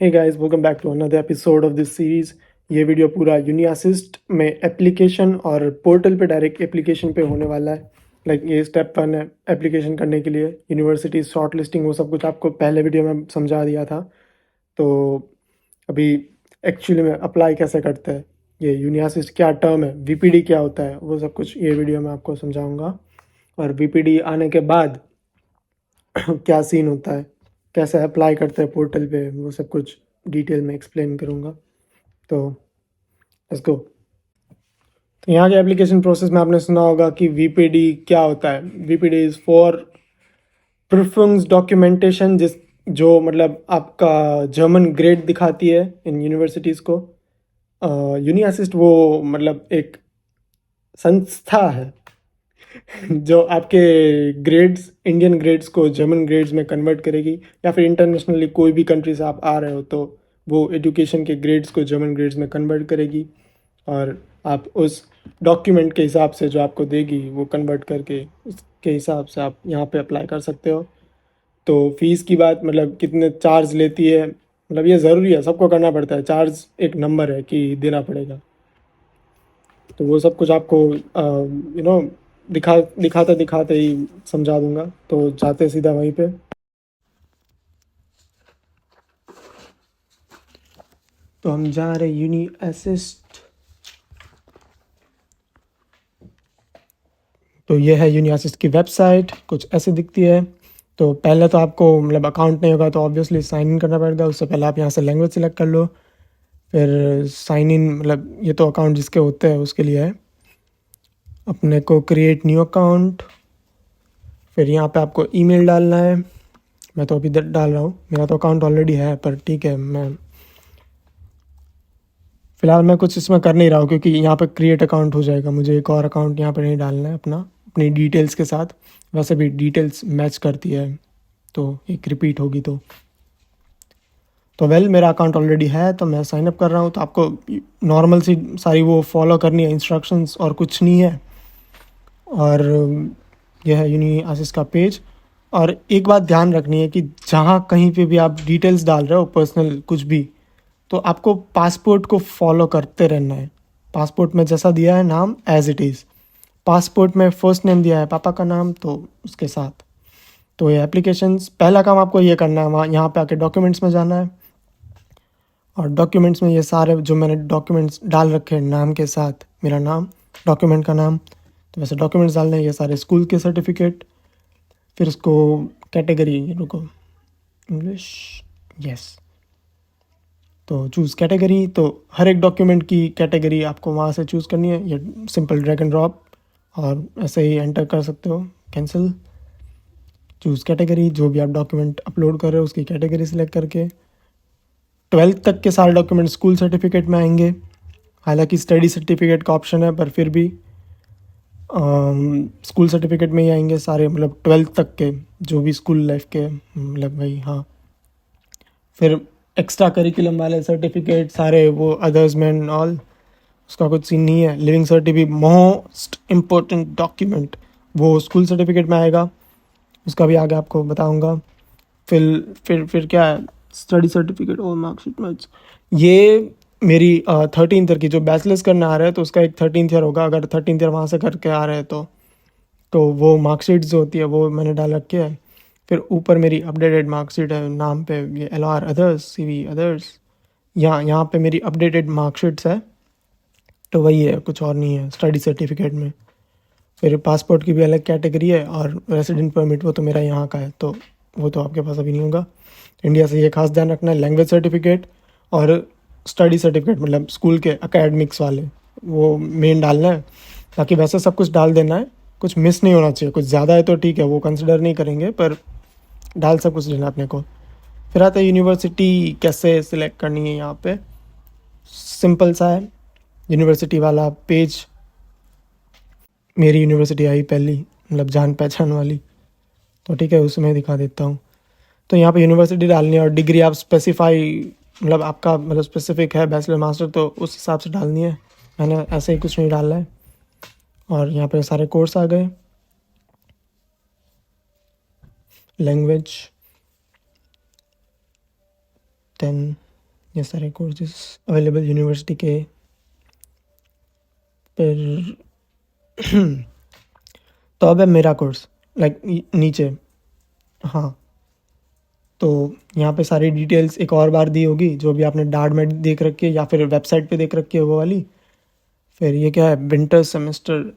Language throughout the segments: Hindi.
Hey guys, welcome back to another episode of this series. ये वीडियो पूरा यूनिअसिस्ट में एप्लीकेशन और पोर्टल पे डायरेक्ट एप्लीकेशन पे होने वाला है। ये स्टेप 1 है एप्लीकेशन करने के लिए, यूनिवर्सिटी शॉर्ट लिस्टिंग, वो सब कुछ आपको पहले वीडियो में समझा दिया था। तो अभी एक्चुअली में अप्लाई कैसे करते हैं, ये यूनिअसिस्ट क्या टर्म है, वीपीडी क्या होता है, वो सब कुछ ये वीडियो में आपको समझाऊंगा। और वीपीडी आने के बाद क्या सीन होता है, कैसे अप्लाई करते हैं पोर्टल पे, वो सब कुछ डिटेल में एक्सप्लेन करूँगा। तो लेट्स गो। तो यहाँ के एप्लीकेशन प्रोसेस में आपने सुना होगा कि वीपीडी क्या होता है। VPD is for preference documentation, जिस जो मतलब आपका जर्मन ग्रेड दिखाती है इन यूनिवर्सिटीज़ को। यूनिअसिस्ट वो मतलब एक संस्था है जो आपके ग्रेड्स, इंडियन ग्रेड्स को जर्मन ग्रेड्स में कन्वर्ट करेगी, या फिर इंटरनेशनली कोई भी कंट्री से आप आ रहे हो तो वो एजुकेशन के ग्रेड्स को जर्मन ग्रेड्स में कन्वर्ट करेगी, और आप उस डॉक्यूमेंट के हिसाब से जो आपको देगी वो कन्वर्ट करके उसके हिसाब से आप यहाँ पे अप्लाई कर सकते हो। तो फीस की बात, मतलब कितने चार्ज लेती है, मतलब ये ज़रूरी है, सबको करना पड़ता है, चार्ज एक नंबर है कि देना पड़ेगा। तो वो सब कुछ आपको दिखाते दिखाते ही समझा दूंगा। तो जाते सीधा वहीं पे। तो हम जा रहे यूनिअसिस्ट। तो ये है यूनिअसिस्ट की वेबसाइट, कुछ ऐसे दिखती है। तो पहले तो आपको मतलब अकाउंट नहीं होगा तो ऑब्वियसली साइन इन करना पड़ेगा। उससे पहले आप यहाँ से लैंग्वेज सिलेक्ट कर लो, फिर साइन इन, मतलब ये तो अकाउंट जिसके होते हैं उसके लिए है। अपने को क्रिएट न्यू अकाउंट, फिर यहाँ पे आपको ईमेल डालना है। मैं तो अभी डाल रहा हूँ, मेरा तो अकाउंट ऑलरेडी है, पर ठीक है, फ़िलहाल मैं कुछ इसमें कर नहीं रहा हूँ क्योंकि यहाँ पे क्रिएट अकाउंट हो जाएगा। मुझे एक और अकाउंट यहाँ पे नहीं डालना है अपनी डिटेल्स के साथ। वैसे भी डिटेल्स मैच करती है तो एक रिपीट होगी तो वेल मेरा अकाउंट ऑलरेडी है, तो मैं साइन अप कर रहा हूँ। तो आपको नॉर्मल सी सारी वो फॉलो करनी है इंस्ट्रक्शंस, और कुछ नहीं है। और यह है यूनिअसिस का पेज। और एक बात ध्यान रखनी है कि जहाँ कहीं पे भी आप डिटेल्स डाल रहे हो पर्सनल कुछ भी, तो आपको पासपोर्ट को फॉलो करते रहना है। पासपोर्ट में जैसा दिया है नाम एज इट इज़, पासपोर्ट में फर्स्ट नेम दिया है पापा का नाम, तो उसके साथ। तो ये एप्लीकेशंस, पहला काम आपको ये करना है, वहाँ यहाँ पे आके डॉक्यूमेंट्स में जाना है। और डॉक्यूमेंट्स में ये सारे जो मैंने डॉक्यूमेंट्स डाल रखे हैं नाम के साथ, मेरा नाम, डॉक्यूमेंट का नाम, तो वैसे डॉक्यूमेंट्स डालने हैं। ये सारे स्कूल के सर्टिफिकेट, फिर उसको कैटेगरी, रुको, इंग्लिश, यस। तो चूज़ कैटेगरी, तो हर एक डॉक्यूमेंट की कैटेगरी आपको वहाँ से चूज़ करनी है। ये सिंपल ड्रैग एंड ड्रॉप, और ऐसे ही एंटर कर सकते हो, कैंसिल। चूज़ कैटेगरी, जो भी आप डॉक्यूमेंट अपलोड कर रहे हो उसकी कैटेगरी सिलेक्ट करके। 12th तक के सारे डॉक्यूमेंट स्कूल सर्टिफिकेट में आएंगे। हालांकि स्टडी सर्टिफिकेट का ऑप्शन है, पर फिर भी स्कूल सर्टिफिकेट में ही आएंगे सारे, मतलब 12th तक के जो भी स्कूल लाइफ के, मतलब भाई हाँ। फिर एक्स्ट्रा करिकुलम वाले सर्टिफिकेट सारे, वो अदर्स में ऑल, उसका कुछ सीन नहीं है। Leaving certificate most important document, वो स्कूल सर्टिफिकेट में आएगा, उसका भी आगे आपको बताऊंगा। फिर क्या है, स्टडी सर्टिफिकेट और मार्कशीट मैच। ये मेरी 13th ईयर की, जो बैचलर्स करने आ रहे हैं तो उसका एक 13th ईयर होगा, अगर 13th ईयर वहाँ से करके आ रहे हैं तो वो मार्कशीट जो होती है वो मैंने डाल रखी है। फिर ऊपर मेरी अपडेटेड मार्कशीट है, नाम पे ये LR अदर्स, CV अदर्स, यहाँ पे मेरी अपडेटेड मार्कशीट्स है। तो वही है, कुछ और नहीं है स्टडी सर्टिफिकेट में। फिर पासपोर्ट की भी अलग कैटेगरी है, और रेसिडेंट परमिट वो तो मेरा यहाँ का है, तो वो तो आपके पास अभी नहीं होगा। इंडिया से ये खास ध्यान रखना है, लैंग्वेज सर्टिफिकेट और स्टडी सर्टिफिकेट, मतलब स्कूल के अकेडमिक्स वाले, वो मेन डालना है। बाकी वैसे सब कुछ डाल देना है, कुछ मिस नहीं होना चाहिए। कुछ ज़्यादा है तो ठीक है, वो कंसिडर नहीं करेंगे, पर डाल सब कुछ देना अपने को। फिर आता है यूनिवर्सिटी कैसे सिलेक्ट करनी है। यहाँ पे सिंपल सा है, यूनिवर्सिटी वाला पेज। मेरी यूनिवर्सिटी आई पहली, मतलब जान पहचान वाली, तो ठीक है उसमें दिखा देता हूँ। तो यहाँ पे यूनिवर्सिटी डालनी है, और डिग्री आप स्पेसिफाई, मतलब आपका मतलब स्पेसिफिक है बैचलर मास्टर, तो उस हिसाब से डालनी है। मैंने ऐसे ही कुछ नहीं डाला है। और यहाँ पे सारे कोर्स आ गए। लैंग्वेज 10, ये सारे कोर्सेज अवेलेबल यूनिवर्सिटी के। फिर तो अब है मेरा कोर्स, लाइक नीचे। हाँ, तो यहाँ पे सारी डिटेल्स एक और बार दी होगी, जो भी आपने डार्ट में देख रखी है या फिर वेबसाइट पे देख रखी है वो वाली। फिर ये क्या है, विंटर सेमेस्टर।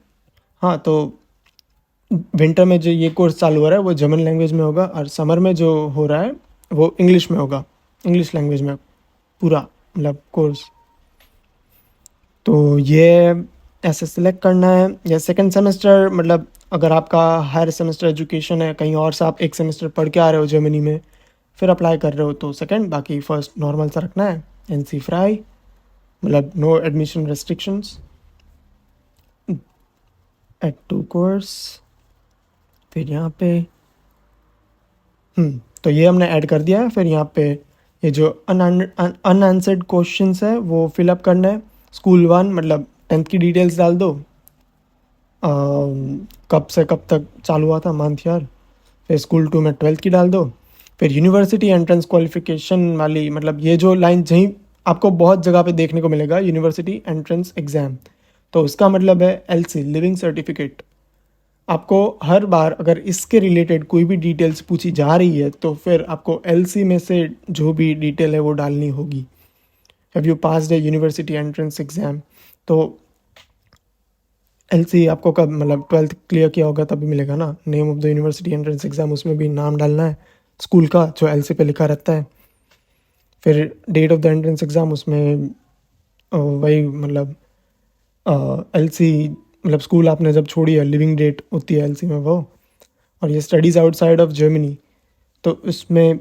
हाँ, तो विंटर में जो ये कोर्स चालू हो रहा है वो जर्मन लैंग्वेज में होगा, और समर में जो हो रहा है वो इंग्लिश में होगा, इंग्लिश लैंग्वेज में पूरा मतलब कोर्स। तो ये ऐसे सिलेक्ट करना है। या सेकंड सेमेस्टर, मतलब अगर आपका हायर सेमेस्टर एजुकेशन है कहीं और से, आप एक सेमेस्टर पढ़ के आ रहे हो जर्मनी में, फिर अप्लाई कर रहे हो तो सेकंड, बाकी फर्स्ट नॉर्मल सा रखना है। NC फ्राई, मतलब no admission restrictions at to course. फिर यहाँ पे तो ये हमने ऐड कर दिया है। फिर यहाँ पे ये जो अनआंसर्ड क्वेश्चंस है वो फिलअप करना है। स्कूल 1 मतलब 10th की डिटेल्स डाल दो, कब से कब तक चालू हुआ था, मंथ ईयर। फिर स्कूल 2 में 12th की डाल दो। फिर यूनिवर्सिटी एंट्रेंस क्वालिफिकेशन वाली, मतलब ये जो लाइन जहीं आपको बहुत जगह पे देखने को मिलेगा, यूनिवर्सिटी एंट्रेंस एग्ज़ाम, तो उसका मतलब है LC, लिविंग सर्टिफिकेट। आपको हर बार अगर इसके रिलेटेड कोई भी डिटेल्स पूछी जा रही है तो फिर आपको LC में से जो भी डिटेल है वो डालनी होगी। Have you passed A university entrance exam, तो LC आपको कब, मतलब 12th क्लियर किया होगा तभी मिलेगा ना। Name of the university entrance exam, उसमें भी नाम डालना है स्कूल का जो LC पे लिखा रहता है। फिर date of the entrance exam, उसमें वही मतलब LC, मतलब स्कूल आपने जब छोड़ी है, लिविंग डेट होती है LC में वो। और ये स्टडीज़ आउटसाइड ऑफ जर्मनी, तो इसमें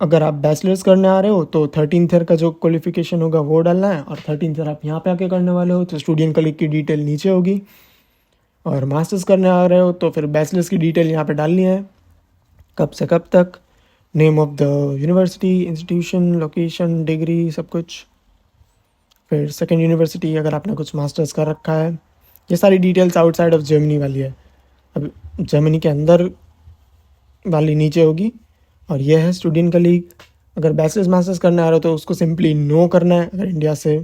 अगर आप बैचलर्स करने आ रहे हो तो 13th ईयर का जो क्वालिफिकेशन होगा वो डालना है, और 13th ईयर आप यहाँ पे आके करने वाले हो तो स्टूडेंट कलीग की डिटेल नीचे होगी। और मास्टर्स करने आ रहे हो तो फिर बैचलर्स की डिटेल यहाँ पे डालनी है, कब से कब तक, name of the university, institution, location, degree, सब कुछ। फिर सेकेंड यूनिवर्सिटी, अगर आपने कुछ मास्टर्स कर रखा है। ये सारी डिटेल्स आउटसाइड ऑफ जर्मनी वाली है। अब जर्मनी के अंदर वाली नीचे होगी। और यह है स्टूडेंट कलीग। अगर बैचलर्स मास्टर्स करने आ रहे हो तो उसको सिंपली नो करना है अगर इंडिया से।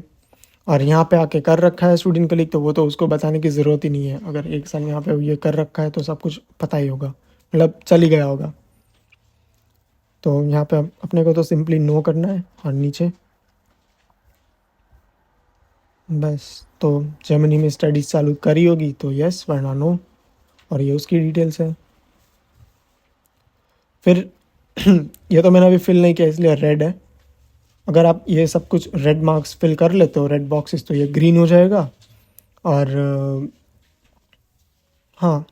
और यहाँ पे आके कर रखा है स्टूडेंट कलीग तो वो तो उसको बताने की ज़रूरत ही नहीं है। अगर 1 साल यहाँ पे ये कर रखा है तो सब कुछ पता ही होगा, मतलब चल ही गया होगा। तो यहाँ पे अपने को तो सिंपली नो करना है, और नीचे बस। तो जर्मनी में स्टडीज़ चालू करी होगी तो यस, वरना नो। और ये उसकी डिटेल्स है। फिर ये तो मैंने अभी फिल नहीं किया इसलिए रेड है। अगर आप ये सब कुछ रेड मार्क्स फिल कर लेते हो, रेड बॉक्सेस, तो ये ग्रीन हो जाएगा। और हाँ,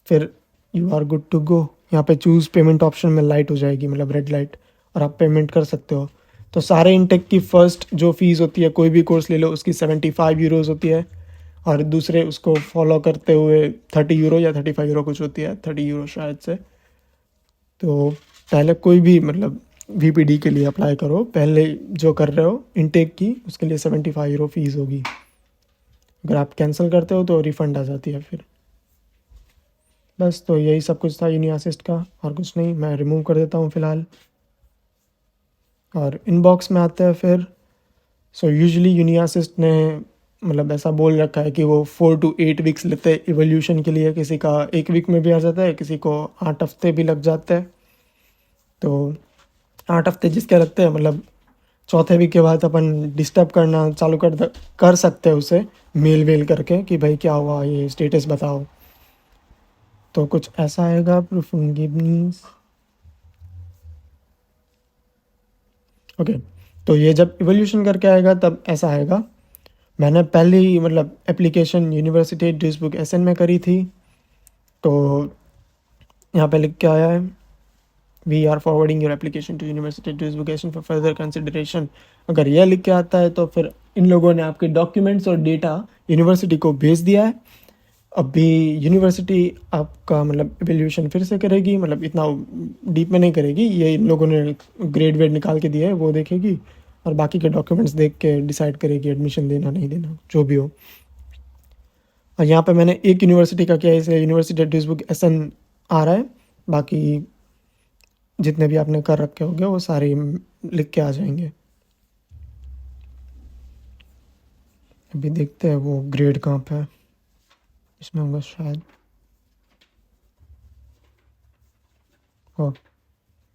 फिर you are good to go. यहाँ पे चूज़ पेमेंट ऑप्शन में लाइट हो जाएगी, मतलब रेड लाइट, और आप पेमेंट कर सकते हो। तो सारे इंटेक की फ़र्स्ट जो फ़ीस होती है, कोई भी कोर्स ले लो, उसकी 75 यूरोज़ होती है। और दूसरे उसको फॉलो करते हुए 30 यूरो या 35 यूरो कुछ होती है, 30 यूरो शायद से। तो पहले कोई भी मतलब VPD के लिए अप्लाई करो, पहले जो कर रहे हो इनटेक की, उसके लिए 75 यूरो फीस होगी। अगर आप कैंसिल करते हो तो रिफ़ंड आ जाती है फिर। बस, तो यही सब कुछ था यूनियासिस्ट का, और कुछ नहीं। मैं रिमूव कर देता हूँ फ़िलहाल। और इनबॉक्स में आते हैं फिर। सो यूजुअली यूनियासिस्ट ने मतलब ऐसा बोल रखा है कि वो 4 to 8 वीक्स लेते हैं इवोल्यूशन के लिए। किसी का 1 वीक में भी आ जाता है, किसी को 8 हफ्ते भी लग जाते हैं। तो 8 हफ्ते जिसके लगते हैं, मतलब चौथे वीक के बाद अपन डिस्टर्ब करना चालू कर सकते हैं उसे, मेल वेल करके कि भाई क्या हुआ, ये स्टेटस बताओ। तो कुछ ऐसा आएगा, प्रूफ गिवनीस। ओके, तो ये जब इवोल्यूशन करके आएगा तब ऐसा आएगा। मैंने पहले ही मतलब एप्लीकेशन यूनिवर्सिटी ड्यूसबर्ग एसन में करी थी। तो यहाँ पे लिख के आया है, we are forwarding your application to university Duisburg Essen for further consideration. अगर यह लिख के आता है तो फिर इन लोगों ने आपके डॉक्यूमेंट्स और डेटा यूनिवर्सिटी को भेज दिया है। अभी यूनिवर्सिटी आपका मतलब एवेल्यूशन फिर से करेगी, मतलब इतना डीप में नहीं करेगी। ये इन लोगों ने ग्रेड वेड निकाल के दिया है, वो देखेगी, और बाकी के डॉक्यूमेंट्स देख के डिसाइड करेगी एडमिशन देना नहीं देना, जो भी हो। और यहाँ पे मैंने एक यूनिवर्सिटी का किया है, इसे यूनिवर्सिटी ड्यूसबर्ग एसन आ रहा है। बाकी जितने भी आपने कर रखे होंगे वो सारे लिख के आ जाएंगे। अभी देखते हैं वो ग्रेड कहाँ पे है, इसमें होगा शायद। ओ,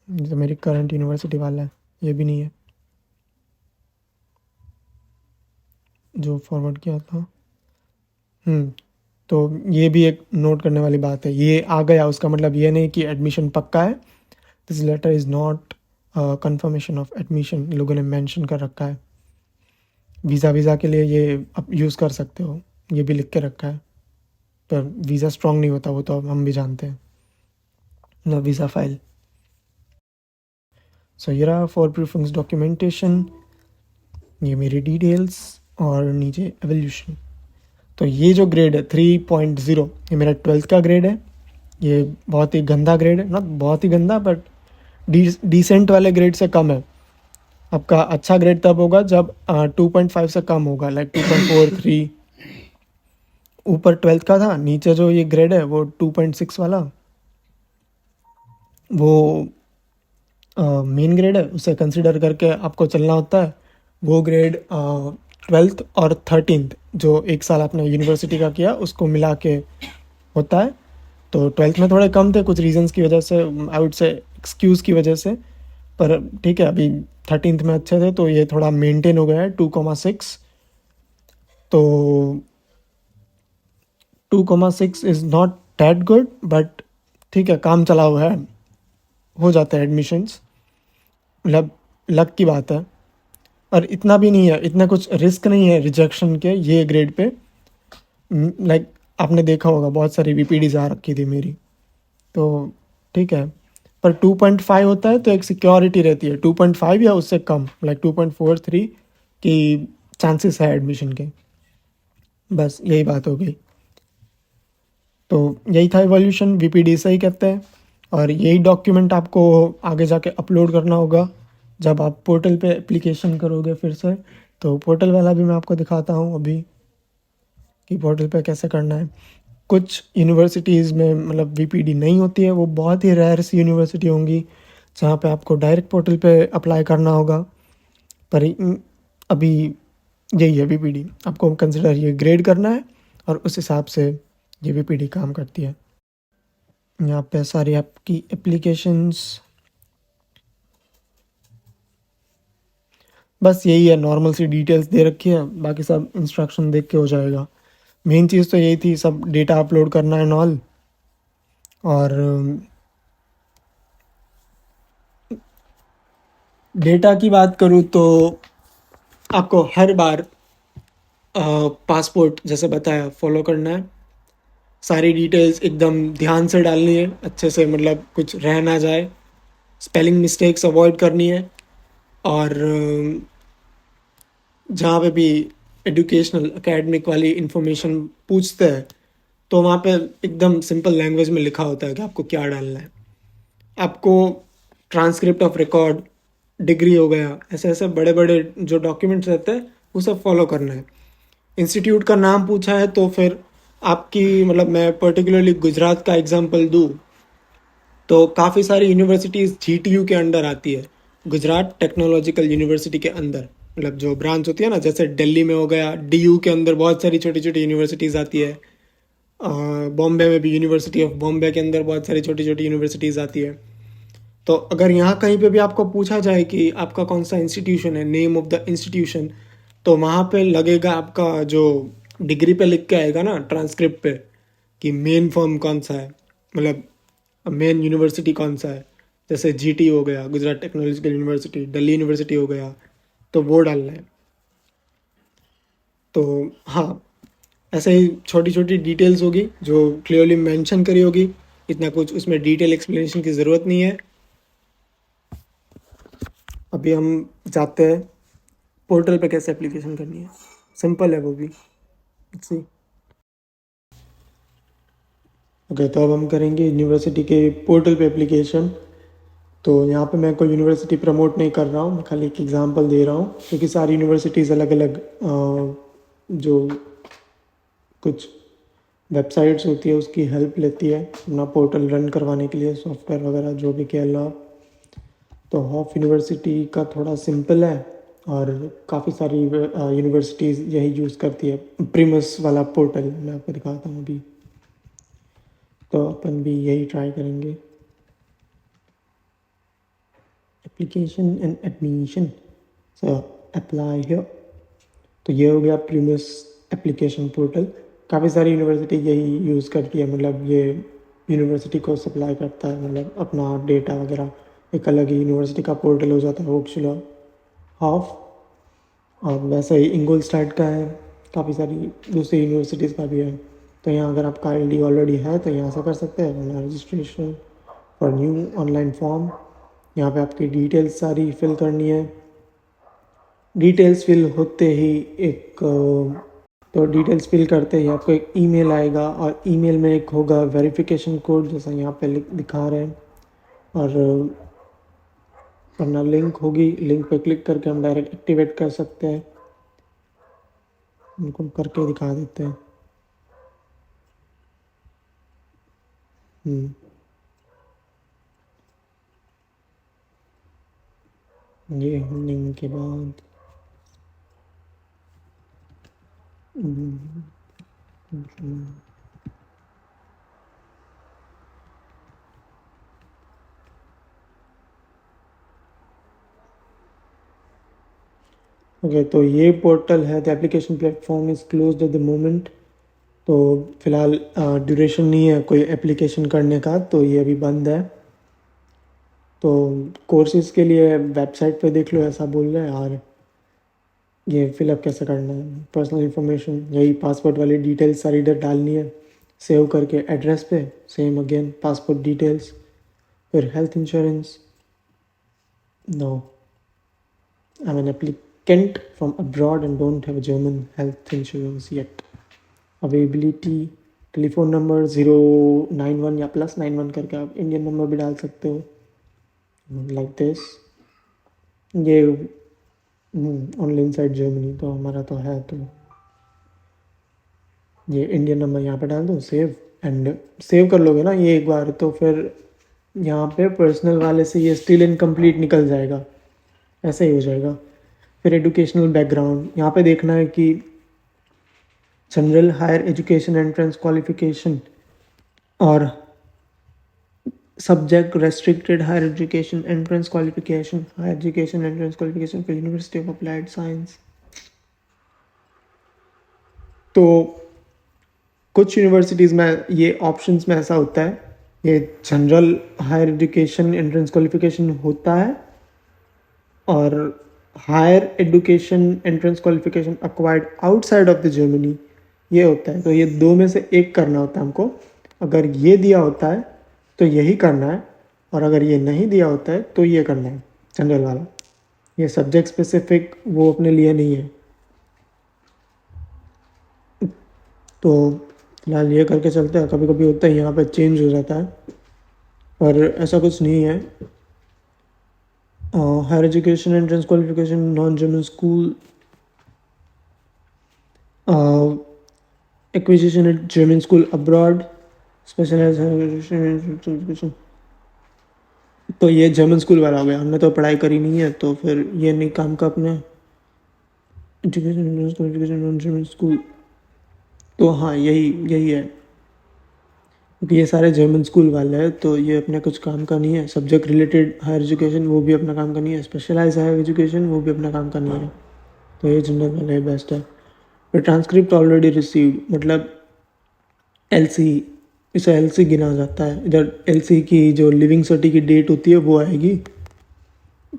ये तो मेरी करंट यूनिवर्सिटी वाला है, ये भी नहीं है जो फॉरवर्ड किया था। तो ये भी एक नोट करने वाली बात है, ये आ गया उसका मतलब ये नहीं कि एडमिशन पक्का है। This letter is not confirmation of admission, लोगों ने मेंशन कर रखा है। वीज़ा के लिए ये आप यूज़ कर सकते हो, ये भी लिख के रखा है, पर वीज़ा स्ट्रॉन्ग नहीं होता, वो तो अब हम भी जानते हैं ना। Visa file. सो ये रहा फॉर प्रूफिंग्स डॉक्यूमेंटेशन, ये मेरी डिटेल्स और नीचे एवोल्यूशन। तो ये जो ग्रेड है 3.0, ये मेरा 12th का ग्रेड है। ये बहुत ही गंदा ग्रेड है, नॉट बहुत ही गंदा बट डिसेंट वाले ग्रेड से कम है। आपका अच्छा ग्रेड तब होगा जब 2.5 से कम होगा, लाइक 2.4 3। ऊपर 12th का था, नीचे जो ये ग्रेड है वो 2.6 वाला, वो मेन ग्रेड है, उसे कंसिडर करके आपको चलना होता है। वो ग्रेड 12th और 13th जो एक साल आपने यूनिवर्सिटी का किया उसको मिला के होता है। तो 12th में थोड़े कम थे कुछ रीजंस की वजह से, आई वुड से एक्सक्यूज़ की वजह से, पर ठीक है अभी 13th में अच्छे थे तो ये थोड़ा मेंटेन हो गया है 2.6। तो 2.6 is not that good but ठीक है, काम चला हुआ है, हो जाता है एडमिशन्स, मतलब लक की बात है। और इतना भी नहीं है, इतना कुछ रिस्क नहीं है रिजेक्शन के ये ग्रेड पे। लाइक आपने देखा होगा बहुत सारी वीपीडीज आ रखी थी मेरी, तो ठीक है। पर 2.5 होता है तो एक सिक्योरिटी रहती है, 2.5 या उससे कम लाइक 2.43 की चांसेस है एडमिशन के, बस यही बात हो गई। तो यही था इवोल्यूशन, वीपीडी से ही कहते हैं। और यही डॉक्यूमेंट आपको आगे जाके अपलोड करना होगा जब आप पोर्टल पे एप्लीकेशन करोगे फिर से। तो पोर्टल वाला भी मैं आपको दिखाता हूँ अभी कि पोर्टल पे कैसे करना है। कुछ यूनिवर्सिटीज़ में मतलब वीपीडी नहीं होती है, वो बहुत ही रेयर सी यूनिवर्सिटी होंगी जहाँ पे आपको डायरेक्ट पोर्टल पे अप्लाई करना होगा। पर अभी यही है वीपीडी, आपको कंसिडर ये ग्रेड करना है और उस हिसाब से ये वीपीडी काम करती है। यहाँ पे सारी आपकी एप्लीकेशंस, बस यही है, नॉर्मल सी डिटेल्स दे रखी है, बाकी सब इंस्ट्रक्शन देख के हो जाएगा। मेन चीज़ तो यही थी, सब डेटा अपलोड करना है ऑल। और डेटा की बात करूँ तो आपको हर बार पासपोर्ट जैसे बताया फॉलो करना है, सारी डिटेल्स एकदम ध्यान से डालनी है अच्छे से, मतलब कुछ रह ना जाए, स्पेलिंग मिस्टेक्स अवॉइड करनी है। और जहाँ पे भी एजुकेशनल एकेडमिक वाली इंफॉर्मेशन पूछते हैं तो वहाँ पे एकदम सिंपल लैंग्वेज में लिखा होता है कि आपको क्या डालना है। आपको ट्रांसक्रिप्ट ऑफ रिकॉर्ड, डिग्री हो गया, ऐसे ऐसे बड़े बड़े जो डॉक्यूमेंट्स रहते हैं वो सब फॉलो करना है। इंस्टीट्यूट का नाम पूछा है तो फिर आपकी, मतलब मैं पर्टिकुलरली गुजरात का एग्जांपल दूँ तो काफ़ी सारी यूनिवर्सिटीज़ जीटीयू के अंडर आती है, गुजरात टेक्नोलॉजिकल यूनिवर्सिटी के अंदर, मतलब जो ब्रांच होती है ना, जैसे दिल्ली में हो गया डीयू के अंदर बहुत सारी छोटी छोटी यूनिवर्सिटीज़ आती है। बॉम्बे में भी यूनिवर्सिटी ऑफ बॉम्बे के अंदर बहुत सारी छोटी छोटी यूनिवर्सिटीज़ आती है। तो अगर यहाँ कहीं पे भी आपको पूछा जाए कि आपका कौन सा इंस्टीट्यूशन है, नेम ऑफ द इंस्टीट्यूशन, तो वहाँ पे लगेगा आपका जो डिग्री पे लिख के आएगा ना ट्रांसक्रिप्ट पे कि मेन फॉर्म कौन सा है, मतलब मेन यूनिवर्सिटी कौन सा है। जैसे जीटी हो गया, Gujarat technological university, Delhi university हो गया, तो वो डालना है। तो हाँ, ऐसे ही छोटी छोटी डिटेल्स होगी जो क्लियरली मेंशन करी होगी, इतना कुछ उसमें डिटेल एक्सप्लेनेशन की ज़रूरत नहीं है। अभी हम जाते हैं पोर्टल पे कैसे एप्लीकेशन करनी है, सिंपल है वो भी, सी। ओके, तो अब हम करेंगे यूनिवर्सिटी के पोर्टल पे एप्लीकेशन। तो यहाँ पे मैं कोई यूनिवर्सिटी प्रमोट नहीं कर रहा हूँ, मैं खाली एक एग्जांपल दे रहा हूँ क्योंकि सारी यूनिवर्सिटीज़ अलग अलग जो कुछ वेबसाइट्स होती है उसकी हेल्प लेती है अपना पोर्टल रन करवाने के लिए, सॉफ्टवेयर वगैरह जो भी कह लो आप। तो हॉफ यूनिवर्सिटी का थोड़ा सिंपल है और काफ़ी सारी यूनिवर्सिटीज़ यही यूज़ करती है। प्रिमस वाला पोर्टल मैं आपको दिखाता हूँ अभी, तो अपन भी यही ट्राई करेंगे। Application and admission, so apply here. तो ये हो गया प्रीमियस एप्लीकेशन पोर्टल। काफ़ी सारी यूनिवर्सिटी यही यूज़ करती है, मतलब ये यूनिवर्सिटी को सप्लाई करता है, मतलब अपना डेटा वगैरह एक अलग ही यूनिवर्सिटी का पोर्टल हो जाता है वोक्सुला हाफ। और वैसे ही इंगोलस्टाड का है, काफ़ी सारी दूसरी यूनिवर्सिटीज़ का भी है। तो यहाँ अगर आपका आईडी ऑलरेडी है तो यहाँ से कर सकते हैं अपना registration for new online form. यहाँ पे आपकी डिटेल्स सारी फिल करनी है। डिटेल्स फिल होते ही तो डिटेल्स फिल करते ही आपको एक ईमेल आएगा और ईमेल में एक होगा वेरिफिकेशन कोड, जैसा यहाँ पे दिखा रहे हैं। और अपना लिंक होगी, लिंक पे क्लिक करके हम डायरेक्ट एक्टिवेट कर सकते हैं। उनको करके दिखा देते हैं। ये होने के बाद ओके, तो ये पोर्टल है। The application platform is closed at the moment. तो फ़िलहाल ड्यूरेशन नहीं है कोई एप्लीकेशन करने का, तो ये अभी बंद है। तो कोर्सेज़ के लिए वेबसाइट पे देख लो, ऐसा बोल रहे हैं। और ये फिलअप कैसे करना है, पर्सनल इन्फॉर्मेशन, यही पासपोर्ट वाली डिटेल्स सारी इधर डालनी है, सेव करके एड्रेस पे, सेम अगेन पासपोर्ट डिटेल्स। फिर health insurance, no, I am an applicant from abroad and don't have German health insurance yet. Availability, telephone number 091 या +91 करके आप इंडियन नंबर भी डाल सकते हो, लाइक दिस। ये ओनली इनसाइड जर्मनी, तो हमारा तो है, तो ये इंडियन नंबर यहाँ पे डाल दो, सेव। एंड सेव कर लोगे ना ये एक बार, तो फिर यहाँ पे पर्सनल वाले से ये स्टिल इनकम्प्लीट निकल जाएगा, ऐसा ही हो जाएगा। फिर एजुकेशनल बैकग्राउंड, यहाँ पे देखना है कि general higher education entrance qualification और subject restricted higher education entrance qualification, higher education entrance qualification for university of applied science. तो कुछ यूनिवर्सिटीज़ में ये ऑप्शंस में ऐसा होता है, ये general higher education entrance qualification होता है और higher education entrance qualification acquired outside of the Germany ये होता है। तो ये दो में से एक करना होता है हमको। अगर ये दिया होता है तो यही करना है, और अगर ये नहीं दिया होता है तो ये करना है जनरल वाला। ये सब्जेक्ट स्पेसिफिक वो अपने लिए नहीं है। तो फिलहाल ये करके चलते हैं। कभी कभी होता है यहाँ पे चेंज हो जाता है, पर ऐसा कुछ नहीं है। Higher education entrance qualification non German school, acquisition at German school abroad, specialisation. तो ये जर्मन स्कूल वाला हो गया, हमने तो पढ़ाई करी नहीं है, तो फिर ये नहीं काम का अपने। Education entrance qualification non German school, तो हाँ यही है, क्योंकि ये सारे जर्मन स्कूल वाले हैं, तो ये अपने कुछ काम का नहीं है। सब्जेक्ट रिलेटेड हायर एजुकेशन वो भी अपना काम का नहीं है, स्पेशलाइज हायर एजुकेशन वो भी अपना काम का नहीं है। तो ये जनरल वाला बेस्ट है। फिर ट्रांसक्रिप्ट ऑलरेडी रिसीव्ड, मतलब एलसी, इसे एलसी गिना जाता है। इधर एलसी की जो लिविंग सर्टी की डेट होती है वो आएगी,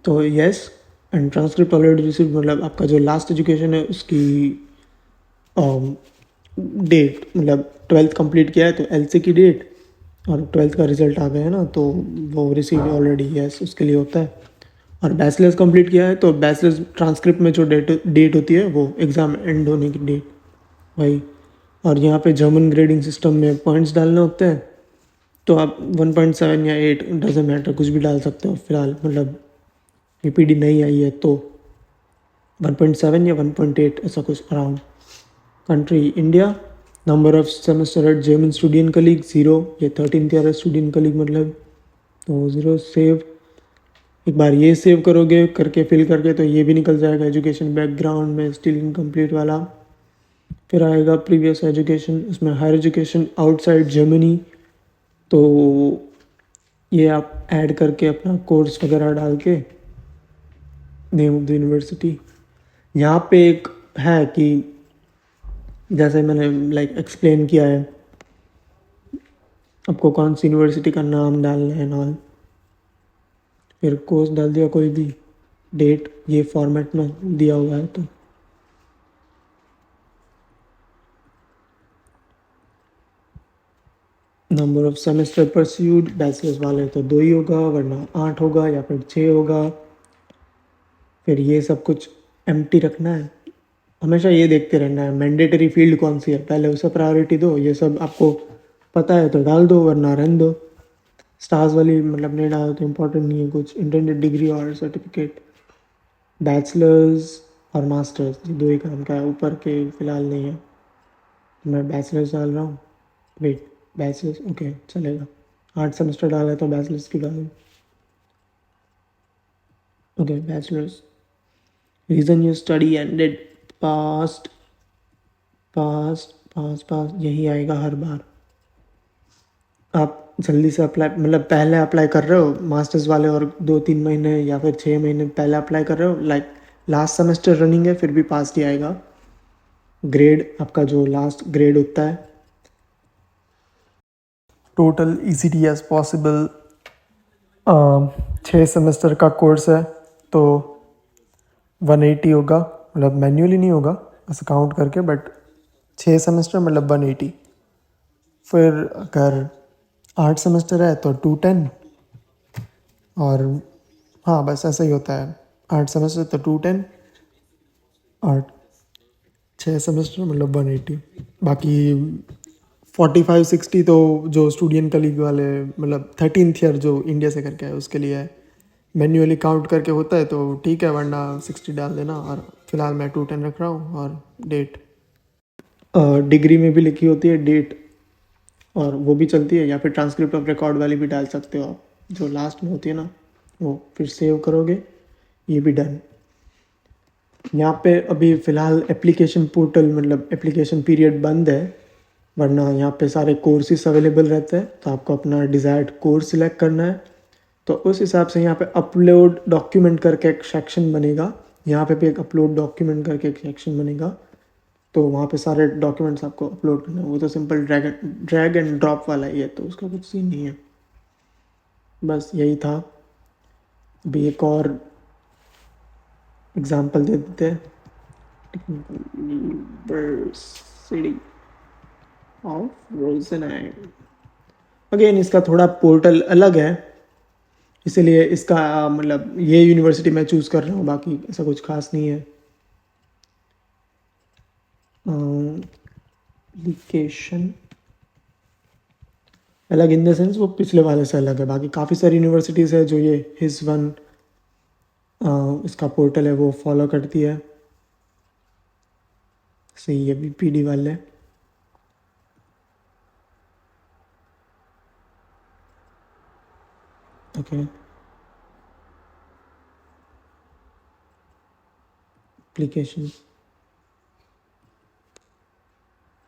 तो yes. And transcript already received मतलब आपका जो लास्ट एजुकेशन है उसकी डेट, मतलब 12th कंप्लीट किया है तो एलसी की डेट, और 12th का रिजल्ट आ गया है ना, तो वो रिसीव ऑलरेडी यस उसके लिए होता है। और बैचलर्स कंप्लीट किया है तो बैचलर्स ट्रांसक्रिप्ट में जो डेट होती है वो एग्ज़ाम एंड होने की डेट भाई। और यहाँ पे जर्मन ग्रेडिंग सिस्टम में पॉइंट्स डालने होते हैं, तो आप 1.7 या 8 डजेंट मैटर, कुछ भी डाल सकते हो फिलहाल। मतलब पीपीडी नहीं आई है तो 1.7 या 1.8 ऐसा कुछ अराउंड। Country India, number of semester at German student कलीग 0, ये 13th ईयर स्टूडेंट कलीग मतलब, तो 0 सेव। एक बार ये सेव करोगे करके फिल करके तो ये भी निकल जाएगा एजुकेशन बैकग्राउंड में स्टिल इनकम्प्लीट वाला। फिर आएगा प्रीवियस एजुकेशन, उसमें हायर एजुकेशन आउटसाइड जर्मनी, तो ये आप ऐड करके अपना कोर्स वगैरह डाल के नेम ऑफ द यूनिवर्सिटी। यहाँ पे एक है कि जैसे मैंने लाइक एक्सप्लेन किया है, आपको कौन सी यूनिवर्सिटी का नाम डालना है ऑल, फिर कोर्स डाल दिया कोई भी, डेट ये फॉर्मेट में दिया हुआ है। तो number of semester pursued, bachelors वाले तो 2 ही होगा, वरना 8 होगा या फिर 6 होगा। फिर ये सब कुछ एम्प्टी रखना है, हमेशा ये देखते रहना है मैंडेटरी फील्ड कौन सी है, पहले उसे प्रायोरिटी दो। ये सब आपको पता है तो डाल दो, वरना रहने दो। स्टार्स वाली मतलब नहीं डालो तो इम्पोर्टेंट नहीं है कुछ। इंटरनेट डिग्री और सर्टिफिकेट, बैचलर्स और मास्टर्स, ये 2 ही काम का है, ऊपर के फ़िलहाल नहीं है। मैं बैचलर्स डाल रहा हूँ, वेट बैचलर्स ओके चलेगा, 8 सेमेस्टर डाला है तो बैचलर्स की डालूँ। Okay bachelors, reason you study ended, past past past past, यही आएगा हर बार। आप जल्दी से अप्लाई मतलब पहले अप्लाई कर रहे हो मास्टर्स वाले और 2-3 महीने या फिर 6 महीने पहले अप्लाई कर रहे हो, लाइक लास्ट सेमेस्टर रनिंग है फिर भी पास ही आएगा। ग्रेड आपका जो लास्ट ग्रेड होता है, total ECT as possible 6 semester का कोर्स है तो 180 होगा, मतलब मैन्युअली नहीं होगा ऐसे काउंट करके, बट 6 सेमेस्टर मतलब 180। फिर अगर 8 सेमेस्टर है तो 210, और हाँ बस ऐसा ही होता है, 8 सेमेस्टर तो 210 और 6 सेमेस्टर मतलब 180। बाकी 45-60 तो जो स्टूडेंट कलीग वाले मतलब 13th ईयर जो इंडिया से करके आए उसके लिए है, मैन्युअली काउंट करके होता है तो ठीक है, वरना 60 डाल देना। और फिलहाल मैं 210 रख रहा हूँ। और डेट डिग्री में भी लिखी होती है डेट, और वो भी चलती है, या फिर ट्रांसक्रिप्ट ऑफ रिकॉर्ड वाली भी डाल सकते हो आप, जो लास्ट में होती है ना वो। फिर सेव करोगे, ये भी डन। यहाँ पे अभी फ़िलहाल एप्लीकेशन पोर्टल मतलब एप्लीकेशन पीरियड बंद है, वरना यहाँ पे सारे कोर्सेज अवेलेबल रहते हैं। तो आपको अपना डिज़ायर्ड कोर्स सिलेक्ट करना है, तो उस हिसाब से यहाँ पे अपलोड डॉक्यूमेंट करके एक सेक्शन बनेगा। यहाँ पे भी एक अपलोड डॉक्यूमेंट करके एक सेक्शन बनेगा, तो वहाँ पे सारे डॉक्यूमेंट्स आपको अपलोड करना है। वो तो सिंपल ड्रैग एंड ड्रॉप वाला ही है, तो उसका कुछ सीन नहीं है। बस यही था। अभी एक और एग्जांपल दे देते हैं, यूनिवर्सिटी ऑफ रोजनहैम। अगेन इसका थोड़ा पोर्टल अलग है, इसीलिए इसका मतलब ये यूनिवर्सिटी मैं चूज़ कर रहा हूँ, बाकी ऐसा कुछ खास नहीं है। एप्लीकेशन अलग इन द सेंस वो पिछले वाले से अलग है। बाकी काफ़ी सारी यूनिवर्सिटीज़ है जो ये हिज वन इसका पोर्टल है वो फॉलो करती है। सही है, बीपीडी वाले। ओके एप्लीकेशन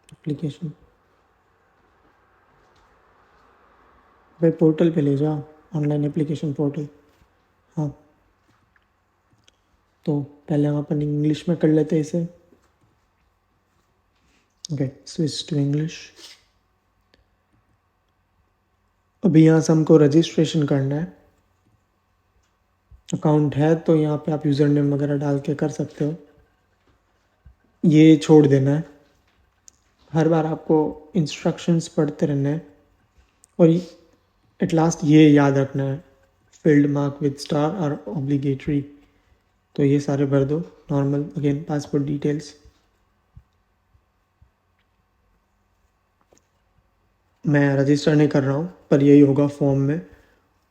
एप्लीकेशन भाई पोर्टल पे ले जाओ, ऑनलाइन एप्लीकेशन पोर्टल। हाँ तो पहले हम अपन इंग्लिश में कर लेते हैं इसे। Okay switch to English. अभी यहाँ से हमको रजिस्ट्रेशन करना है। अकाउंट है तो यहाँ पे आप यूज़र नेम वगैरह डाल के कर सकते हो। ये छोड़ देना है, हर बार आपको इंस्ट्रक्शंस पढ़ते रहना है। और एट लास्ट ये याद रखना है, फील्ड मार्क विद स्टार और ऑब्लिगेटरी, तो ये सारे भर दो। नॉर्मल अगेन पासपोर्ट डिटेल्स, मैं रजिस्टर नहीं कर रहा हूँ पर यही होगा फॉर्म में।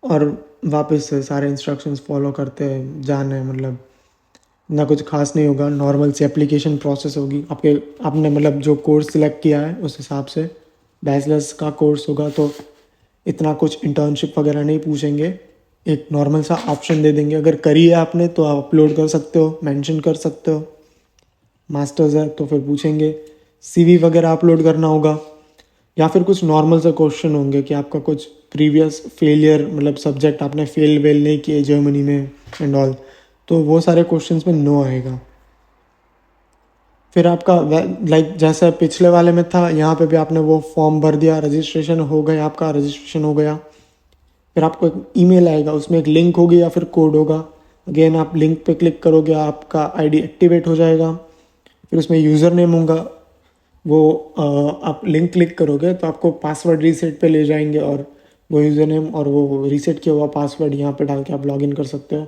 और वापस से सारे इंस्ट्रक्शंस फॉलो करते जाना है, मतलब ना कुछ खास नहीं होगा, नॉर्मल सी एप्लीकेशन प्रोसेस होगी। आपने मतलब जो कोर्स सिलेक्ट किया है उस हिसाब से बैचलर्स का कोर्स होगा तो इतना कुछ इंटर्नशिप वगैरह नहीं पूछेंगे। एक नॉर्मल सा ऑप्शन दे देंगे, अगर करी है आपने तो आप अपलोड कर सकते हो, मेंशन कर सकते हो। मास्टर्स है तो फिर पूछेंगे, सीवी वगैरह अपलोड करना होगा, या फिर कुछ नॉर्मल से क्वेश्चन होंगे कि आपका कुछ प्रीवियस फेलियर, मतलब सब्जेक्ट आपने फेल वेल नहीं किए जर्मनी में एंड ऑल, तो वो सारे क्वेश्चंस में नो आएगा। फिर आपका लाइक जैसा पिछले वाले में था, यहाँ पे भी आपने वो फॉर्म भर दिया, रजिस्ट्रेशन हो गया, आपका रजिस्ट्रेशन हो गया। फिर आपको एक ईमेल आएगा, उसमें एक लिंक होगी या फिर कोड होगा। अगेन आप लिंक पे क्लिक करोगे, आपका आईडी एक्टिवेट हो जाएगा। फिर उसमें यूज़र नेम होगा, वो आप लिंक क्लिक करोगे तो आपको पासवर्ड रीसेट पे ले जाएंगे, और वो यूज़र नेम और वो रीसेट किया हुआ पासवर्ड यहाँ पे डाल के आप लॉगिन कर सकते हो।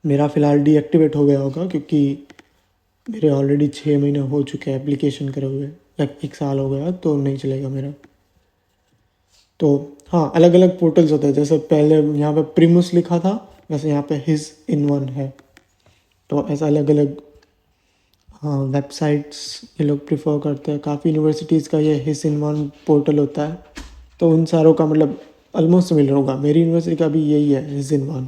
मेरा फ़िलहाल डीएक्टिवेट हो गया होगा क्योंकि मेरे ऑलरेडी 6 महीने हो चुके हैं एप्लीकेशन करे हुए, लाइक 1 साल हो गया, तो नहीं चलेगा मेरा। तो हाँ, अलग अलग पोर्टल्स होते हैं, जैसे पहले यहाँ पे प्रीमुस लिखा था, वैसे यहाँ पे हिज इन वन है। तो ऐसा अलग अलग हाँ वेबसाइट्स ये लोग प्रिफर करते हैं। काफ़ी यूनिवर्सिटीज़ का ये हिज इन वन पोर्टल होता है, तो उन सारों का मतलब ऑलमोस्ट मिल होगा। मेरी यूनिवर्सिटी का भी यही है, हिज इन वन।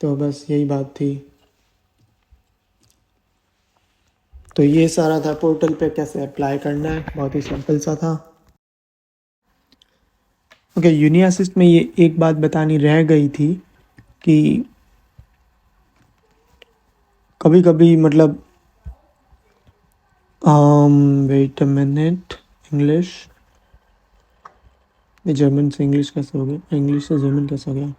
तो बस यही बात थी। तो ये सारा था पोर्टल पे कैसे अप्लाई करना है, बहुत ही सिंपल सा था। ओके, यूनी असिस्ट में ये एक बात बतानी रह गई थी कि कभी कभी मतलब वेट अ मिनट, इंग्लिश, ये जर्मन से इंग्लिश कैसे हो गया, इंग्लिश से जर्मन कैसे हो गया?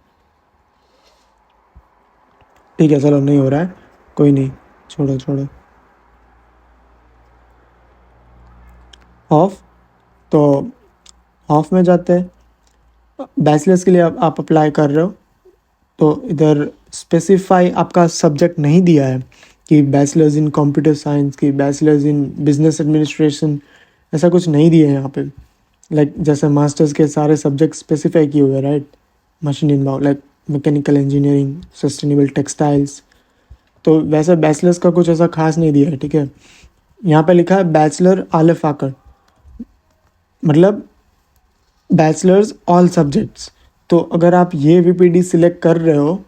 ठीक है चलो, नहीं हो रहा है, कोई नहीं, छोड़ो छोड़ो। ऑफ, तो ऑफ में जाते हैं। बैचलर्स के लिए आप अप्लाई कर रहे हो, तो इधर स्पेसिफाई आपका सब्जेक्ट नहीं दिया है कि बैचलर्स इन कंप्यूटर साइंस की, बैचलर्स इन बिजनेस एडमिनिस्ट्रेशन, ऐसा कुछ नहीं दिया है यहाँ पे। लाइक जैसे मास्टर्स के सारे सब्जेक्ट स्पेसिफाई किए हुए, right, machine inbound, like mechanical engineering, sustainable textiles, तो वैसे बैचलर्स का कुछ ऐसा खास नहीं दिया है, ठीक है। यहाँ पे लिखा है बैचलर आले फाकर, मतलब बैचलर्स ऑल सब्जेक्ट्स। तो अगर आप ये वीपीडी सिलेक्ट कर रहे हो,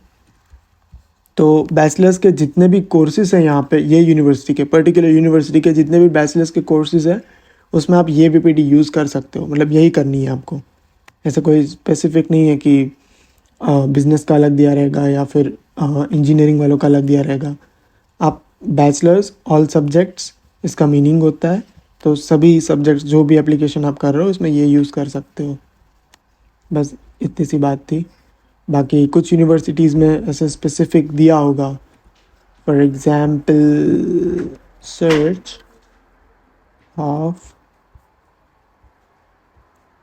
तो बैचलर्स के जितने भी कोर्सेज हैं यहाँ पे, ये यूनिवर्सिटी के, पर्टिकुलर यूनिवर्सिटी के जितने भी बैचलर्स के कोर्सेज हैं, उसमें आप ये वीपीडी यूज़ कर सकते हो, मतलब यही करनी है आपको। ऐसा कोई स्पेसिफिक नहीं है कि बिजनेस का अलग दिया रहेगा या फिर इंजीनियरिंग वालों का अलग दिया रहेगा। आप बैचलर्स ऑल सब्जेक्ट्स, इसका मीनिंग होता है, तो सभी सब्जेक्ट्स जो भी एप्लीकेशन आप कर रहे हो उसमें ये यूज़ कर सकते हो। बस इतनी सी बात थी। बाकी कुछ यूनिवर्सिटीज़ में ऐसे स्पेसिफिक दिया होगा, फॉर एग्जाम्पल सर्च ऑफ,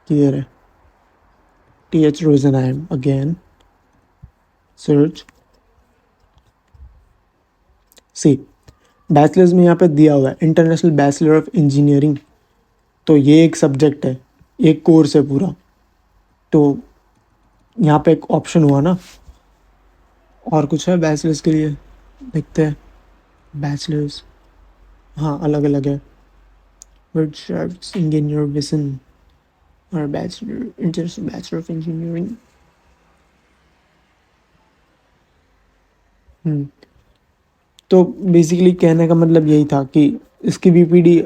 किधर है, TH Rosenheim अगेन, सर्च सी, बैचलर्स में यहाँ पे दिया हुआ है इंटरनेशनल बैचलर ऑफ इंजीनियरिंग, तो ये एक सब्जेक्ट है, एक कोर्स है पूरा। तो यहाँ पे एक ऑप्शन हुआ ना, और कुछ है बैचलर्स के लिए, देखते हैं बैचलर्स, हाँ अलग अलग है, इंजीनियर विजन और bachelor, international bachelor of engineering. तो बेसिकली कहने का मतलब यही था कि इसकी बीपीडी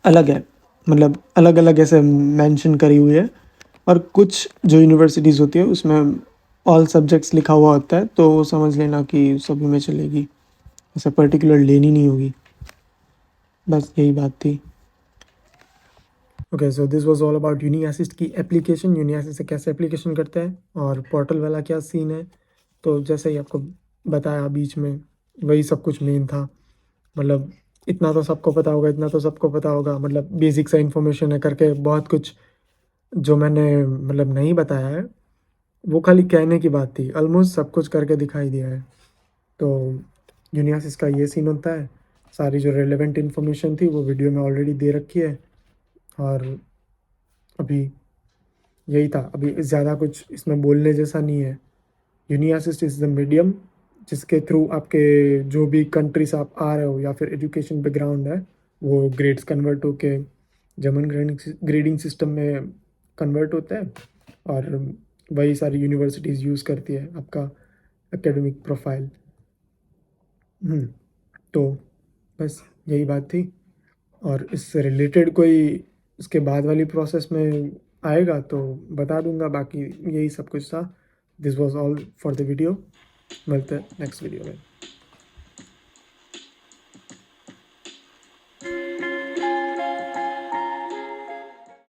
अलग है, मतलब अलग अलग ऐसे मेंशन करी हुई है, और कुछ जो यूनिवर्सिटीज़ होती है उसमें ऑल सब्जेक्ट्स लिखा हुआ होता है, तो वो समझ लेना कि सभी में चलेगी, ऐसा पर्टिकुलर लेनी नहीं होगी। बस यही बात थी। Okay, so this was all about Uni Assist की एप्लीकेशन, यूनी असिस्ट से कैसे एप्लीकेशन करते हैं और पोर्टल वाला क्या सीन है। तो जैसे ही आपको बताया बीच में, वही सब कुछ मेन था। मतलब इतना तो सबको पता होगा, इतना तो सबको पता होगा, मतलब बेसिक सा इन्फॉर्मेशन है करके बहुत कुछ जो मैंने मतलब नहीं बताया है, वो खाली कहने की बात थी, ऑलमोस्ट सब कुछ करके दिखाई दिया है। तो यूनियासिस का ये सीन होता है। सारी जो रेलेवेंट इन्फॉर्मेशन थी वो वीडियो में ऑलरेडी दे रखी है, और अभी यही था, अभी ज़्यादा कुछ इसमें बोलने जैसा नहीं है। यूनियासिस्ट इज़ द मीडियम जिसके थ्रू आपके जो भी कंट्रीज आप आ रहे हो या फिर एजुकेशन बैकग्राउंड है, वो ग्रेड्स कन्वर्ट होके जर्मन ग्रेडिंग सिस्टम में कन्वर्ट होता है, और वही सारी यूनिवर्सिटीज़ यूज़ करती है आपका एकेडमिक प्रोफाइल। तो बस यही बात थी। और इससे रिलेटेड कोई इसके बाद वाली प्रोसेस में आएगा तो बता दूंगा, बाकी यही सब कुछ था। This was all for the video. मिलते हैं नेक्स्ट वीडियो में।